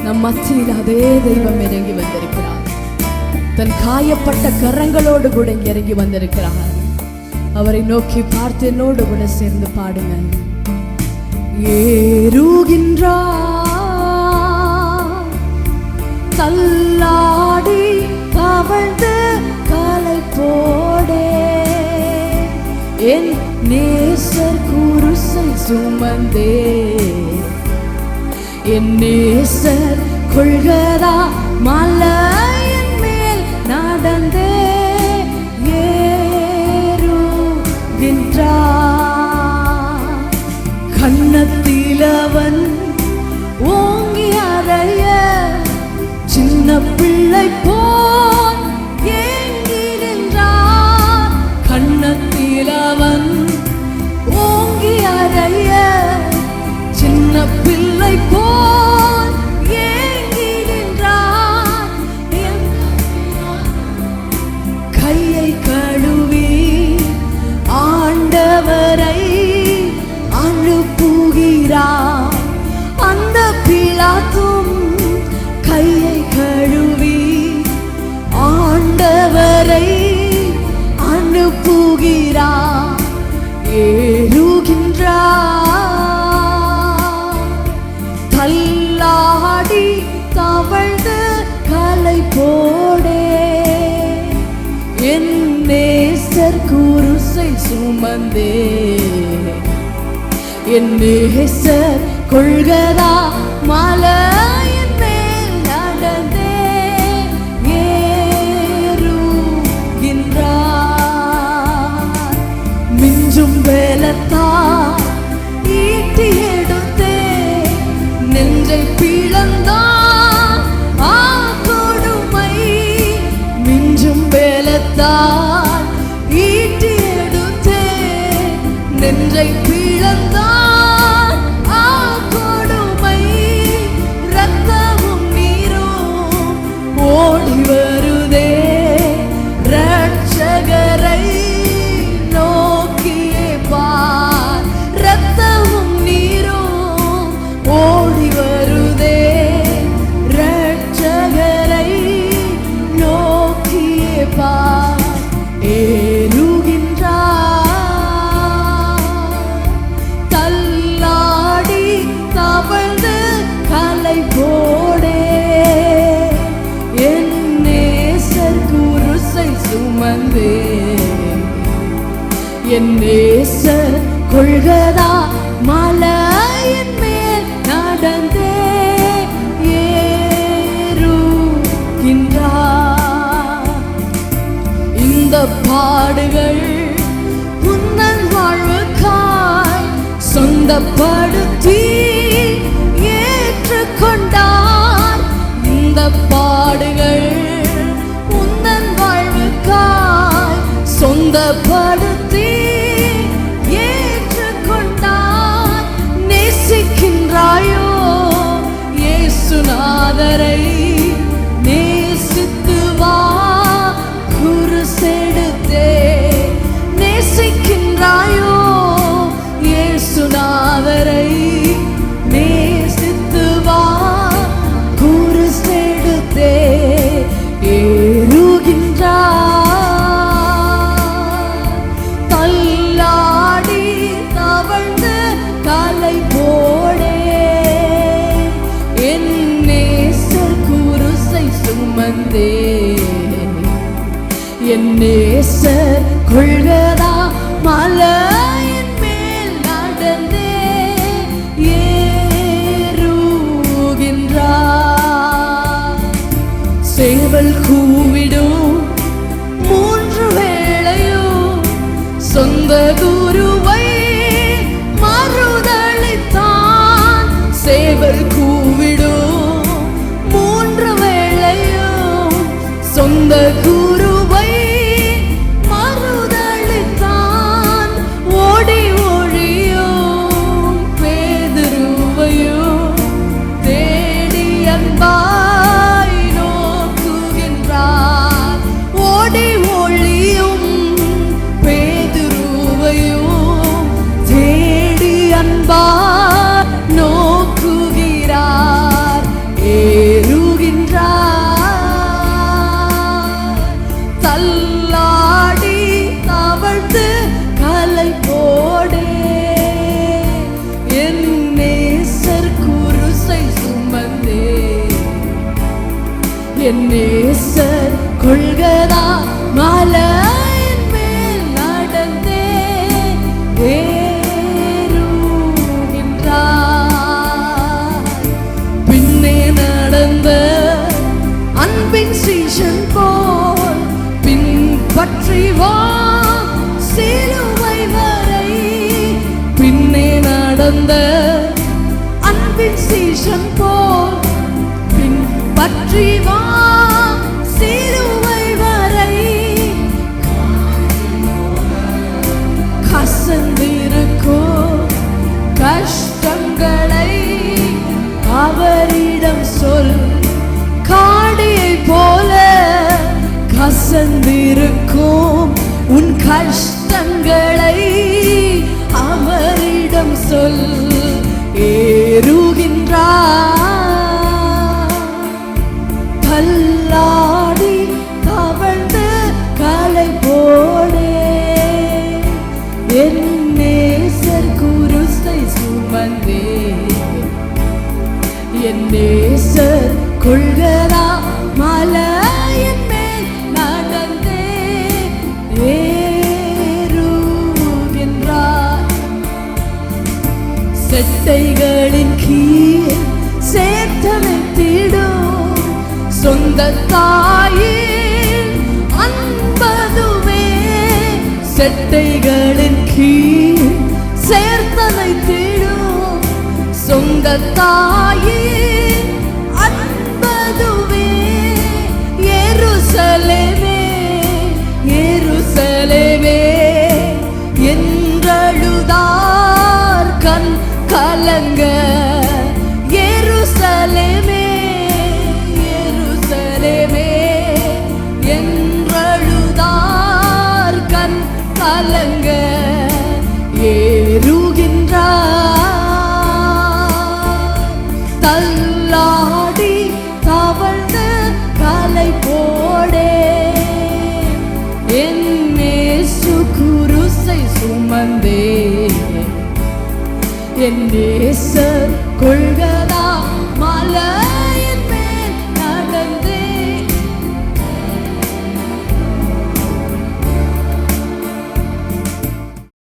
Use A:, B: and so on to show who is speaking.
A: நம் மத்தியில் அதே தெய்வம் இறங்கி வந்திருக்கிறார். தன் காயப்பட்ட கரங்களோடு கூட இறங்கி வந்திருக்கிறார். அவரை நோக்கி பார்த்து என்னோடு கூட சேர்ந்து பாடுங்க. ஏறுகின்றார், தள்ளாடி கவழ்ந்து கலை போடே, என் நேசர் குருசை சுமந்தே, என் நேசர் கொள்கதா மலையின் மேல் நடந்தே ஏறுகின்றார். கன்னத்தில் அவன் ஓங்கி அறைய, சின்ன பிள்ளை போல் ஏங்கி நின்றார். கன்னத்தில் அவன் ஓங்கி அறைய, சின்ன பிள்ளை போல் ஏங்கி நின்றார். கையை கழுவி ஆண்டவரை அனுப்புகிறார். அந்த பிலாத்தும் கையை கழுவி ஆண்டவரை அனுப்புகிறார். ஏறுகின்றார், தள்ளாடி தவழ்ந்து கலை போடே, என் நேசர் குருசை சுமந்தே, என் நேசர் கொள்கதா மலையின் மேல் நடந்தே ஏறுகின்றார். மிஞ்சும் வேலத்தார் ஈட்டி எடுத்தே, நெஞ்சை பிளந்தார் ஆ கொடுமை. மிஞ்சும் வேலத்தார் ஈட்டி எடுத்தே, நெஞ்சை பிளந்தார் ஆ கொடுமை. ரத்தமும் நீரும் ஓடி வருதே, ரட்சகரை நோக்கியே பார். ரத்தமும் நீரும் ஓடி வருதே, ரட்சகரை நோக்கியே பார். ஏறுகின்றார், தள்ளாடி தவழ்ந்து கலை போடே, என் நேசர் குருசை சுமந்தே, என் நேசர் கொள்கதா மலையின் மேல் நடந்தே ஏறுகின்றார். இந்த பாடுகள் உன்னன் வாழ்வுக்காய் சொந்தப்படுத்தி ஏற்றுக்கொண்டார். இந்த பாடுகள் உன்னன் வாழ்வுக்காய் சொந்தப்படுத்தி ஏற்றுக்கொண்டார். நேசிக்கின்றாயோ இயேசுநாதரை, நேசித்து வா குருசெடுத்தே. நேசிக்கின்றாயோ இயேசுநாதரை, நேசித்து வா குருசெடுத்தே. ஏறுகின்றார், தள்ளாடி தவழ்ந்து கலை போடே, என் நேசர் குருசை சுமந்தே, என் நேசர் கொள்கதா மலையின் மேல் நடந்தே ஏறுகின்றார். சேவல் கூவிடும் மூன்று வேளையும் சொந்த குருவை மறுதளித்தான். சேவல் கூவிடும் மூன்று வேளையும் சொந்த குருவை மறுதளித்தான். ஓடி ஒழியும் பேதுருவையும் தேடி அன்பாய் நோக்குகின்றார். நடந்த அன்பின் சீஷன் போல் பின்பற்றி வா சிலுவை வரை. கசந்திருக்கும் கஷ்டங்களை அவரிடம் சொல். காடியை போல கசந்திருக்கும் உன் கஷ்டங்களை அவரிடம் சொல். ஏறுகின்றார் தள்ளாடி தவழ்ந்து கலை போடே. என் நேசர் குருசை சுமந்தே, என் நேசர் கொள்கலா மலையின் மேல் நடந்தே. ஏறுகின்றார் செட்டைகளின் கீழ் சேர்த்தமைத்திடும் சொந்த தாயின் அன்பதுவே. செட்டைகளின் கீழ் சேர்த்தமைத்திடும் சொந்த தாயின் அன்பதுவே. எருசலேமே எருசலேமே என்றழுதார் கண் கலங்க. எருசலேமே எருசலேமே என்றழுதார் கண் கலங்க. ஏறுகின்றார் தள்ளாடி தவழ்ந்து கலை போடே. என் இயேசு குருசை சுமந்தே, என் நேசர் கொள்